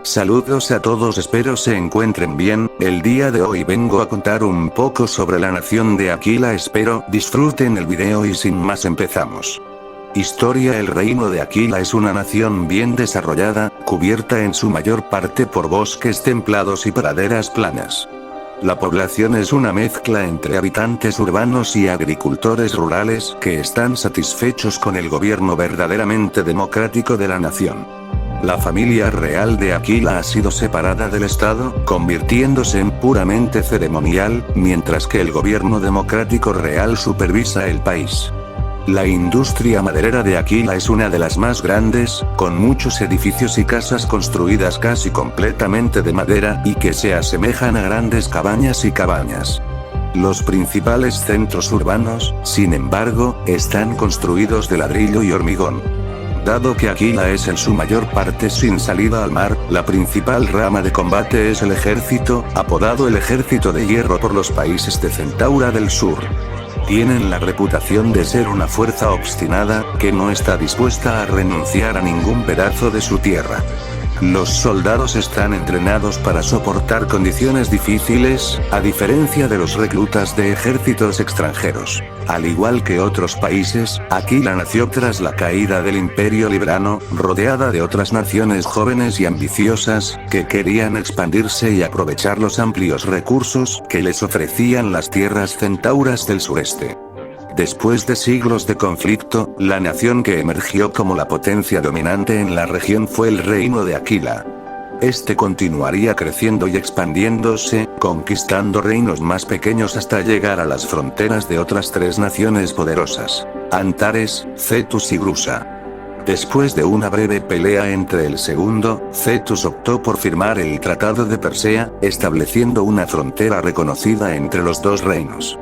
Saludos a todos, espero se encuentren bien. El día de hoy vengo a contar un poco sobre la nación de Aquila, espero disfruten el video y sin más empezamos. Historia. El reino de Aquila es una nación bien desarrollada, cubierta en su mayor parte por bosques templados y praderas planas. La población es una mezcla entre habitantes urbanos y agricultores rurales que están satisfechos con el gobierno verdaderamente democrático de la nación. La familia real de Aquila ha sido separada del Estado, convirtiéndose en puramente ceremonial, mientras que el gobierno democrático real supervisa el país. La industria maderera de Aquila es una de las más grandes, con muchos edificios y casas construidas casi completamente de madera y que se asemejan a grandes cabañas y cabañas. Los principales centros urbanos, sin embargo, están construidos de ladrillo y hormigón. Dado que Aquila es en su mayor parte sin salida al mar, la principal rama de combate es el ejército, apodado el Ejército de Hierro por los países de Centaura del Sur. Tienen la reputación de ser una fuerza obstinada, que no está dispuesta a renunciar a ningún pedazo de su tierra. Los soldados están entrenados para soportar condiciones difíciles, a diferencia de los reclutas de ejércitos extranjeros. Al igual que otros países, Aquila nació tras la caída del Imperio Librano, rodeada de otras naciones jóvenes y ambiciosas, que querían expandirse y aprovechar los amplios recursos que les ofrecían las tierras centauras del sureste. Después de siglos de conflicto, la nación que emergió como la potencia dominante en la región fue el reino de Aquila. Este continuaría creciendo y expandiéndose, conquistando reinos más pequeños hasta llegar a las fronteras de otras tres naciones poderosas: Antares, Cetus y Drusa. Después de una breve pelea entre el segundo, Cetus optó por firmar el Tratado de Persea, estableciendo una frontera reconocida entre los dos reinos.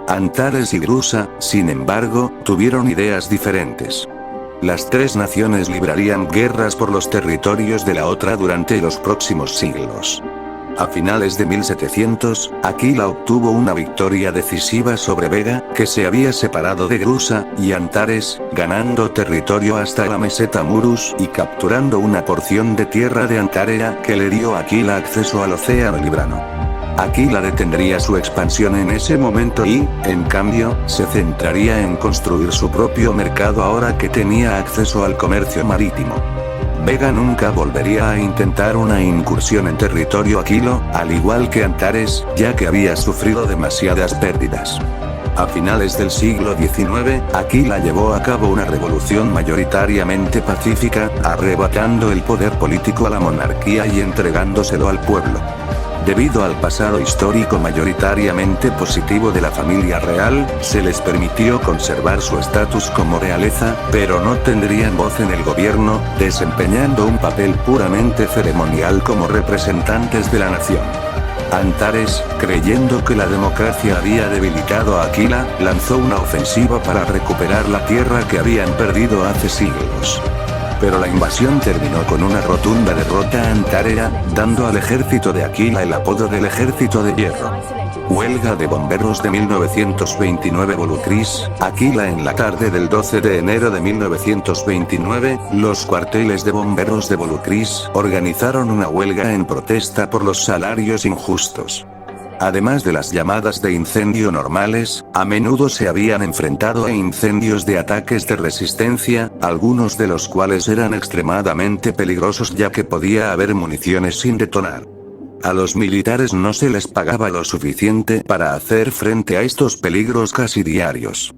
Antares y Drusa, sin embargo, tuvieron ideas diferentes. Las tres naciones librarían guerras por los territorios de la otra durante los próximos siglos. A finales de 1700, Aquila obtuvo una victoria decisiva sobre Vega, que se había separado de Drusa, y Antares, ganando territorio hasta la meseta Murus y capturando una porción de tierra de Antarea que le dio a Aquila acceso al océano Librano. Aquila detendría su expansión en ese momento y, en cambio, se centraría en construir su propio mercado ahora que tenía acceso al comercio marítimo. Vega nunca volvería a intentar una incursión en territorio aquilo, al igual que Antares, ya que había sufrido demasiadas pérdidas. A finales del siglo XIX, Aquila llevó a cabo una revolución mayoritariamente pacífica, arrebatando el poder político a la monarquía y entregándoselo al pueblo. Debido al pasado histórico mayoritariamente positivo de la familia real, se les permitió conservar su estatus como realeza, pero no tendrían voz en el gobierno, desempeñando un papel puramente ceremonial como representantes de la nación. Antares, creyendo que la democracia había debilitado a Aquila, lanzó una ofensiva para recuperar la tierra que habían perdido hace siglos. Pero la invasión terminó con una rotunda derrota antarea, dando al ejército de Aquila el apodo del Ejército de Hierro. Huelga de bomberos de 1929. Volucris, Aquila. En la tarde del 12 de enero de 1929, los cuarteles de bomberos de Volucris organizaron una huelga en protesta por los salarios injustos. Además de las llamadas de incendio normales, a menudo se habían enfrentado a incendios de ataques de resistencia, algunos de los cuales eran extremadamente peligrosos ya que podía haber municiones sin detonar. A los militares no se les pagaba lo suficiente para hacer frente a estos peligros casi diarios.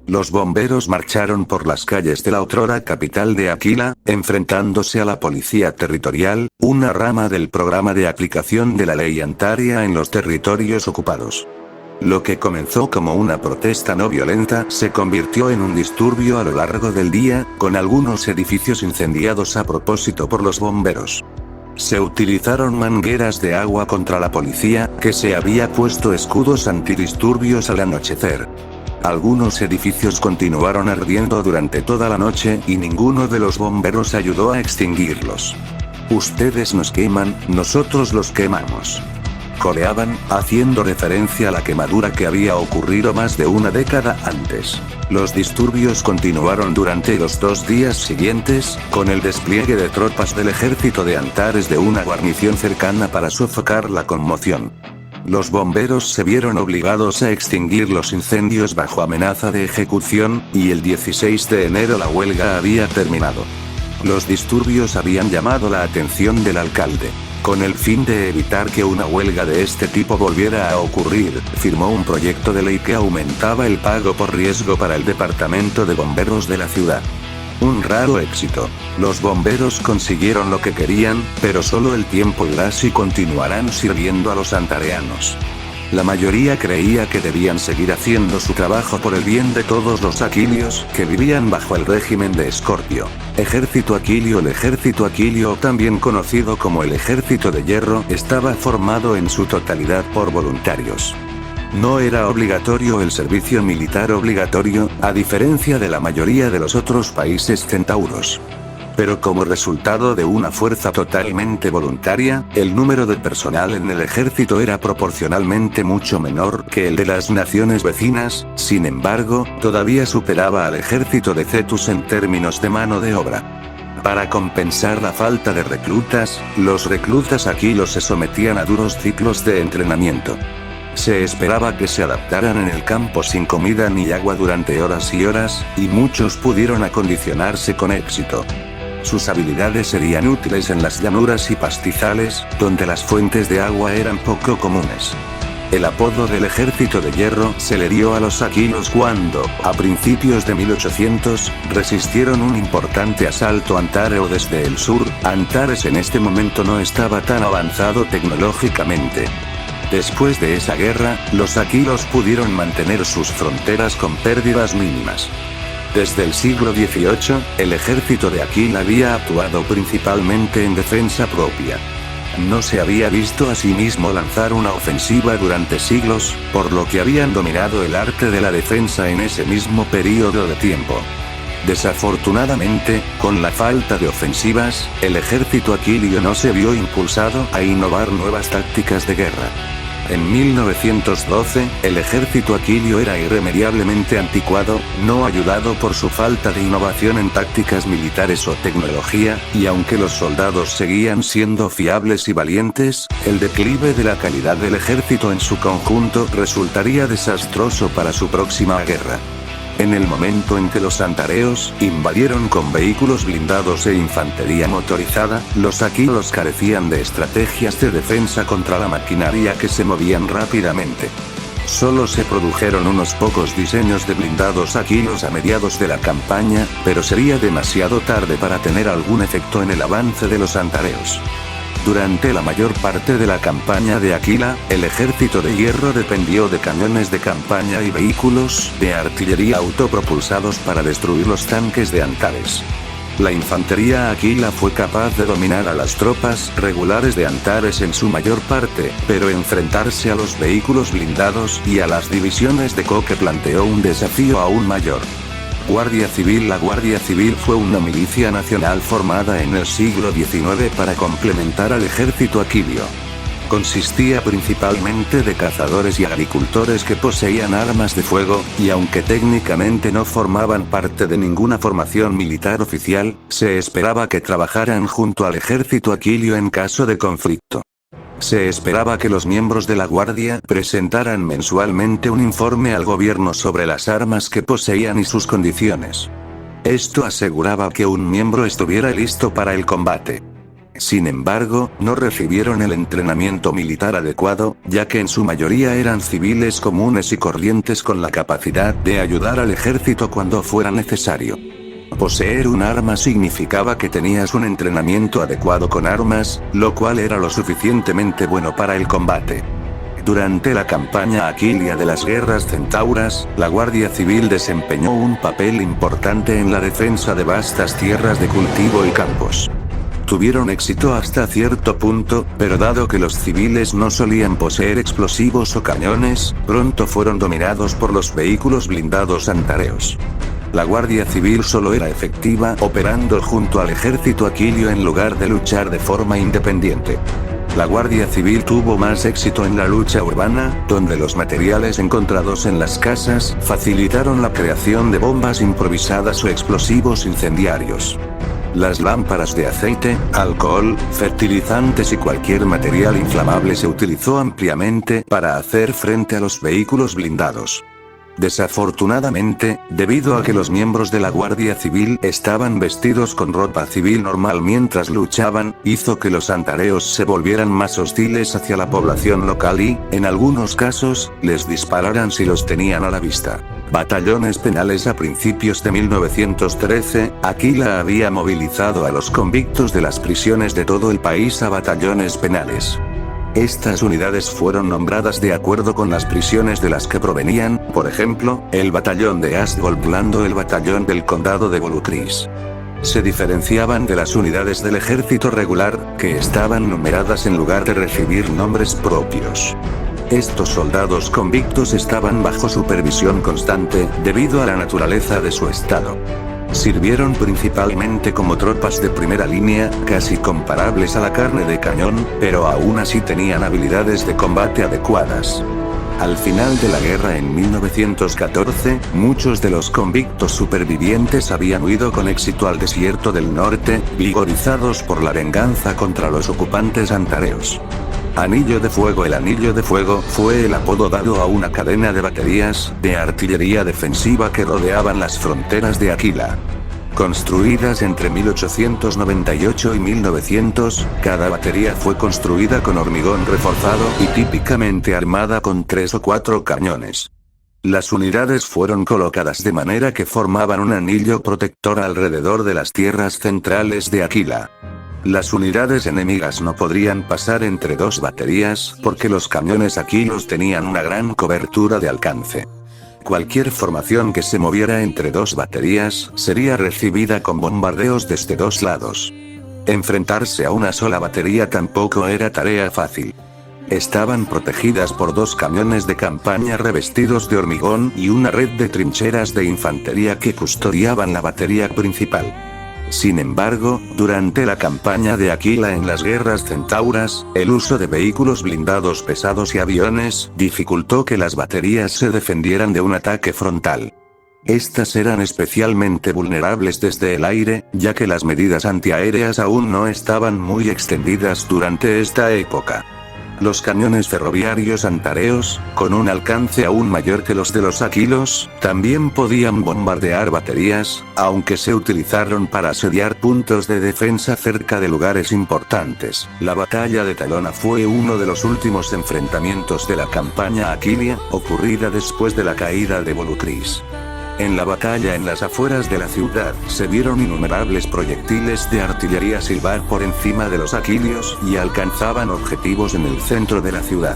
Los bomberos marcharon por las calles de la otrora capital de Aquila, enfrentándose a la policía territorial, una rama del programa de aplicación de la ley Antaria en los territorios ocupados. Lo que comenzó como una protesta no violenta se convirtió en un disturbio a lo largo del día, con algunos edificios incendiados a propósito por los bomberos. Se utilizaron mangueras de agua contra la policía, que se había puesto escudos antidisturbios al anochecer. Algunos edificios continuaron ardiendo durante toda la noche y ninguno de los bomberos ayudó a extinguirlos. Ustedes nos queman, nosotros los quemamos. coleaban, haciendo referencia a la quemadura que había ocurrido más de una década antes. Los disturbios continuaron durante los 2 días siguientes, con el despliegue de tropas del ejército de Antares de una guarnición cercana para sofocar la conmoción. Los bomberos se vieron obligados a extinguir los incendios bajo amenaza de ejecución, y el 16 de enero la huelga había terminado. Los disturbios habían llamado la atención del alcalde. Con el fin de evitar que una huelga de este tipo volviera a ocurrir, firmó un proyecto de ley que aumentaba el pago por riesgo para el departamento de bomberos de la ciudad. Un raro éxito. Los bomberos consiguieron lo que querían, pero solo el tiempo irá si continuarán sirviendo a los antareanos. La mayoría creía que debían seguir haciendo su trabajo por el bien de todos los aquilios que vivían bajo el régimen de Escorpio. Ejército Aquilio. El ejército Aquilio, también conocido como el Ejército de Hierro, estaba formado en su totalidad por voluntarios. No era obligatorio el servicio militar obligatorio, a diferencia de la mayoría de los otros países centauros. Pero como resultado de una fuerza totalmente voluntaria, el número de personal en el ejército era proporcionalmente mucho menor que el de las naciones vecinas. Sin embargo, todavía superaba al ejército de Cetus en términos de mano de obra. Para compensar la falta de reclutas, los reclutas aquilos se sometían a duros ciclos de entrenamiento. Se esperaba que se adaptaran en el campo sin comida ni agua durante horas y horas, y muchos pudieron acondicionarse con éxito. Sus habilidades serían útiles en las llanuras y pastizales, donde las fuentes de agua eran poco comunes. El apodo del Ejército de Hierro se le dio a los aquilos cuando, a principios de 1800, resistieron un importante asalto antáreo desde el sur. Antares en este momento no estaba tan avanzado tecnológicamente. Después de esa guerra, los aquilos pudieron mantener sus fronteras con pérdidas mínimas. Desde el siglo XVIII, el ejército de Aquila había actuado principalmente en defensa propia. No se había visto a sí mismo lanzar una ofensiva durante siglos, por lo que habían dominado el arte de la defensa en ese mismo período de tiempo. Desafortunadamente, con la falta de ofensivas, el ejército aquilio no se vio impulsado a innovar nuevas tácticas de guerra. En 1912, el ejército aquilio era irremediablemente anticuado, no ayudado por su falta de innovación en tácticas militares o tecnología, y aunque los soldados seguían siendo fiables y valientes, el declive de la calidad del ejército en su conjunto resultaría desastroso para su próxima guerra. En el momento en que los antareos invadieron con vehículos blindados e infantería motorizada, los aquilos carecían de estrategias de defensa contra la maquinaria que se movían rápidamente. Solo se produjeron unos pocos diseños de blindados aquilos a mediados de la campaña, pero sería demasiado tarde para tener algún efecto en el avance de los antareos. Durante la mayor parte de la campaña de Aquila, el ejército de hierro dependió de cañones de campaña y vehículos de artillería autopropulsados para destruir los tanques de Antares. La infantería Aquila fue capaz de dominar a las tropas regulares de Antares en su mayor parte, pero enfrentarse a los vehículos blindados y a las divisiones de Coque planteó un desafío aún mayor. Guardia Civil. La Guardia Civil fue una milicia nacional formada en el siglo XIX para complementar al ejército aquilio. Consistía principalmente de cazadores y agricultores que poseían armas de fuego, y aunque técnicamente no formaban parte de ninguna formación militar oficial, se esperaba que trabajaran junto al ejército aquilio en caso de conflicto. Se esperaba que los miembros de la Guardia presentaran mensualmente un informe al gobierno sobre las armas que poseían y sus condiciones. Esto aseguraba que un miembro estuviera listo para el combate. Sin embargo, no recibieron el entrenamiento militar adecuado, ya que en su mayoría eran civiles comunes y corrientes con la capacidad de ayudar al ejército cuando fuera necesario. Poseer un arma significaba que tenías un entrenamiento adecuado con armas, lo cual era lo suficientemente bueno para el combate. Durante la campaña aquilia de las guerras centauras, la Guardia Civil desempeñó un papel importante en la defensa de vastas tierras de cultivo y campos. Tuvieron éxito hasta cierto punto, pero dado que los civiles no solían poseer explosivos o cañones, pronto fueron dominados por los vehículos blindados antareos. La Guardia Civil solo era efectiva operando junto al ejército aquilio en lugar de luchar de forma independiente. La Guardia Civil tuvo más éxito en la lucha urbana, donde los materiales encontrados en las casas facilitaron la creación de bombas improvisadas o explosivos incendiarios. Las lámparas de aceite, alcohol, fertilizantes y cualquier material inflamable se utilizó ampliamente para hacer frente a los vehículos blindados. Desafortunadamente, debido a que los miembros de la Guardia Civil estaban vestidos con ropa civil normal mientras luchaban, hizo que los antareos se volvieran más hostiles hacia la población local y, en algunos casos, les dispararan si los tenían a la vista. Batallones penales. A principios de 1913, Aquila había movilizado a los convictos de las prisiones de todo el país a batallones penales. Estas unidades fueron nombradas de acuerdo con las prisiones de las que provenían, por ejemplo, el batallón de Asgoldland o el batallón del condado de Vaucluse. Se diferenciaban de las unidades del ejército regular, que estaban numeradas en lugar de recibir nombres propios. Estos soldados convictos estaban bajo supervisión constante, debido a la naturaleza de su estado. Sirvieron principalmente como tropas de primera línea, casi comparables a la carne de cañón, pero aún así tenían habilidades de combate adecuadas. Al final de la guerra en 1914, muchos de los convictos supervivientes habían huido con éxito al desierto del norte, vigorizados por la venganza contra los ocupantes antareos. Anillo de Fuego. El Anillo de Fuego fue el apodo dado a una cadena de baterías de artillería defensiva que rodeaban las fronteras de Aquila. Construidas entre 1898 y 1900, cada batería fue construida con hormigón reforzado y típicamente armada con 3 o 4 cañones. Las unidades fueron colocadas de manera que formaban un anillo protector alrededor de las tierras centrales de Aquila. Las unidades enemigas no podrían pasar entre 2 baterías, porque los cañones aquilos tenían una gran cobertura de alcance. Cualquier formación que se moviera entre 2 baterías, sería recibida con bombardeos desde 2 lados. Enfrentarse a una sola batería tampoco era tarea fácil. Estaban protegidas por 2 camiones de campaña revestidos de hormigón y una red de trincheras de infantería que custodiaban la batería principal. Sin embargo, durante la campaña de Aquila en las guerras centauras, el uso de vehículos blindados pesados y aviones dificultó que las baterías se defendieran de un ataque frontal. Estas eran especialmente vulnerables desde el aire, ya que las medidas antiaéreas aún no estaban muy extendidas durante esta época. Los cañones ferroviarios antareos, con un alcance aún mayor que los de los aquilos, también podían bombardear baterías, aunque se utilizaron para asediar puntos de defensa cerca de lugares importantes. La batalla de Talona fue uno de los últimos enfrentamientos de la campaña aquilia, ocurrida después de la caída de Vaucluse. En la batalla en las afueras de la ciudad, se vieron innumerables proyectiles de artillería silbar por encima de los aquilios y alcanzaban objetivos en el centro de la ciudad.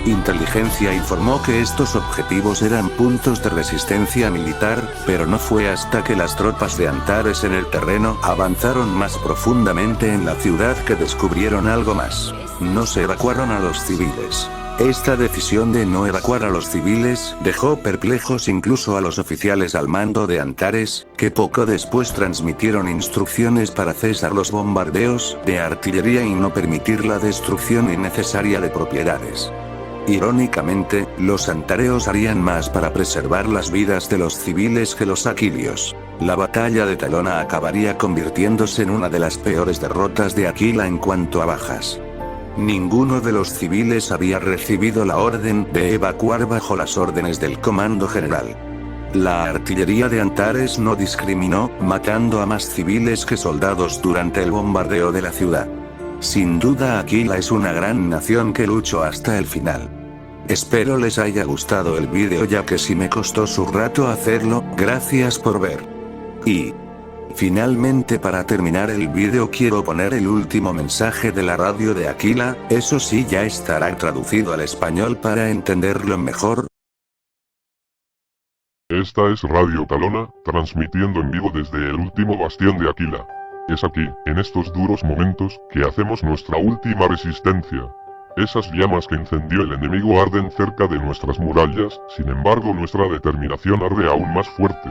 Inteligencia informó que estos objetivos eran puntos de resistencia militar, pero no fue hasta que las tropas de Antares en el terreno avanzaron más profundamente en la ciudad que descubrieron algo más. No se evacuaron a los civiles. Esta decisión de no evacuar a los civiles dejó perplejos incluso a los oficiales al mando de Antares, que poco después transmitieron instrucciones para cesar los bombardeos de artillería y no permitir la destrucción innecesaria de propiedades. Irónicamente, los antareos harían más para preservar las vidas de los civiles que los aquilios. La batalla de Talona acabaría convirtiéndose en una de las peores derrotas de Aquila en cuanto a bajas. Ninguno de los civiles había recibido la orden de evacuar bajo las órdenes del comando general. La artillería de Antares no discriminó, matando a más civiles que soldados durante el bombardeo de la ciudad. Sin duda Aquila es una gran nación que luchó hasta el final. Espero les haya gustado el vídeo, ya que si me costó su rato hacerlo. Gracias por ver. Y finalmente, para terminar el vídeo, quiero poner el último mensaje de la radio de Aquila, eso sí ya estará traducido al español para entenderlo mejor. Esta es Radio Talona, transmitiendo en vivo desde el último bastión de Aquila. Es aquí, en estos duros momentos, que hacemos nuestra última resistencia. Esas llamas que incendió el enemigo arden cerca de nuestras murallas, sin embargo nuestra determinación arde aún más fuerte.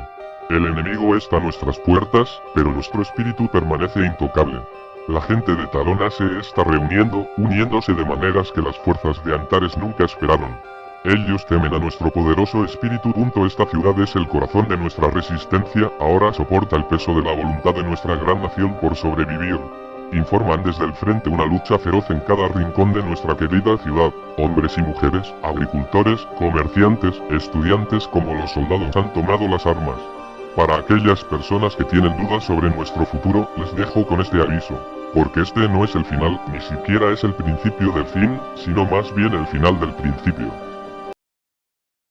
El enemigo está a nuestras puertas, pero nuestro espíritu permanece intocable. La gente de Talona se está reuniendo, uniéndose de maneras que las fuerzas de Antares nunca esperaron. Ellos temen a nuestro poderoso espíritu. Esta ciudad es el corazón de nuestra resistencia, ahora soporta el peso de la voluntad de nuestra gran nación por sobrevivir. Informan desde el frente una lucha feroz en cada rincón de nuestra querida ciudad. Hombres y mujeres, agricultores, comerciantes, estudiantes como los soldados han tomado las armas. Para aquellas personas que tienen dudas sobre nuestro futuro, les dejo con este aviso. Porque este no es el final, ni siquiera es el principio del fin, sino más bien el final del principio.